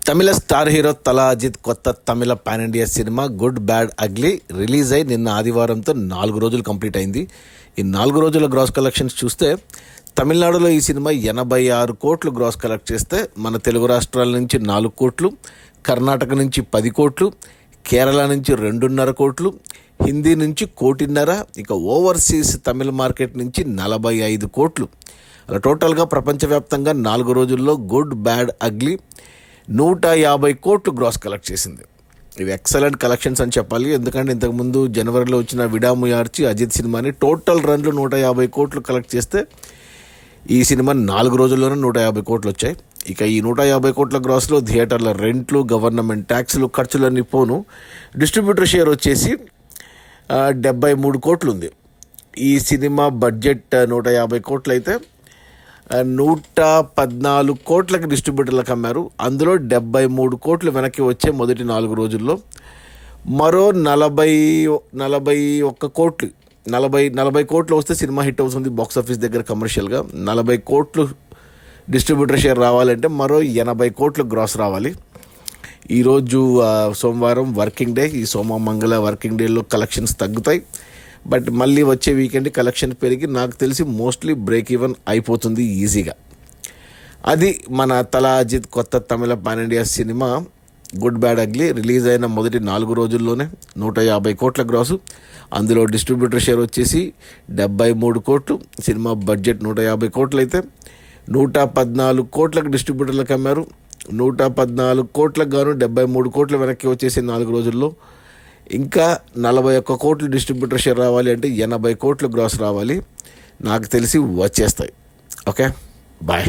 తమిళ star hero Thala Ajith కొత్త తమిళ pan India సినిమా గుడ్ బ్యాడ్ అగ్లీ రిలీజ్ అయి నిన్న ఆదివారంతో 4 రోజులు కంప్లీట్ అయింది. ఈ 4 రోజుల గ్రాస్ కలెక్షన్స్ చూస్తే తమిళనాడులో ఈ సినిమా 86 కోట్లు గ్రాస్ కలెక్ట్ చేస్తే మన తెలుగు రాష్ట్రాల నుంచి 4 కోట్లు, కర్ణాటక నుంచి 10 కోట్లు, కేరళ నుంచి 2.5 కోట్లు, హిందీ నుంచి 1.5 ఇక ఓవర్సీస్ తమిళ మార్కెట్ నుంచి 45 కోట్లు. అలా టోటల్గా ప్రపంచవ్యాప్తంగా 4 రోజుల్లో గుడ్ బ్యాడ్ అగ్లీ 150 కోట్లు గ్రాస్ కలెక్ట్ చేసింది. ఇవి ఎక్సలెంట్ కలెక్షన్స్ అని చెప్పాలి. ఎందుకంటే ఇంతకుముందు జనవరిలో వచ్చిన విడాముయార్చి అజిత్ సినిమాని టోటల్ రన్లు 150 కోట్లు కలెక్ట్ చేస్తే ఈ సినిమా 4 రోజుల్లోనే 150 కోట్లు వచ్చాయి. ఇక ఈ 150 కోట్ల గ్రాస్లో థియేటర్ల రెంట్లు, గవర్నమెంట్ ట్యాక్సులు, ఖర్చులన్నీ పోను డిస్ట్రిబ్యూటర్ షేర్ వచ్చేసి 73 కోట్లు ఉంది. ఈ సినిమా బడ్జెట్ 150 కోట్లు అయితే 114 కోట్లకి డిస్ట్రిబ్యూటర్లకు అమ్మారు. అందులో 73 కోట్లు వెనక్కి వచ్చే మొదటి 4 రోజుల్లో. మరో 41 కోట్లు 40 కోట్లు వస్తే సినిమా హిట్ అవుతుంది బాక్స్ ఆఫీస్ దగ్గర కమర్షియల్గా. 40 కోట్లు డిస్ట్రిబ్యూటర్ షేర్ రావాలంటే మరో 80 కోట్లు గ్రాస్ రావాలి. ఈరోజు సోమవారం వర్కింగ్ డే. ఈ సోమ మంగళ వర్కింగ్ డేలో కలెక్షన్స్ తగ్గుతాయి. బట్ మళ్ళీ వచ్చే వీకెండ్ కలెక్షన్ పెరిగి నాకు తెలిసి మోస్ట్లీ బ్రేక్ ఈవెన్ అయిపోతుంది ఈజీగా. అది మన తల అజిత్ కొత్త తమిళ పాన్ ఇండియా సినిమా గుడ్ బ్యాడ్ అగ్లీ రిలీజ్ అయిన మొదటి 4 రోజుల్లోనే 150 కోట్ల గ్రాసు. అందులో డిస్ట్రిబ్యూటర్ షేర్ వచ్చేసి 73 కోట్లు. సినిమా బడ్జెట్ 150 కోట్లు అయితే 114 కోట్లకు డిస్ట్రిబ్యూటర్లకు అమ్మారు. 114 కోట్లకు గాను 73 కోట్లు వెనక్కి వచ్చేసి 4 రోజుల్లో. ఇంకా 41 కోట్లు డిస్ట్రిబ్యూటర్ షేర్ రావాలి అంటే 80 కోట్లు గ్రాస్ రావాలి. నాకు తెలిసి వచ్చేస్తాయి. Okay, bye.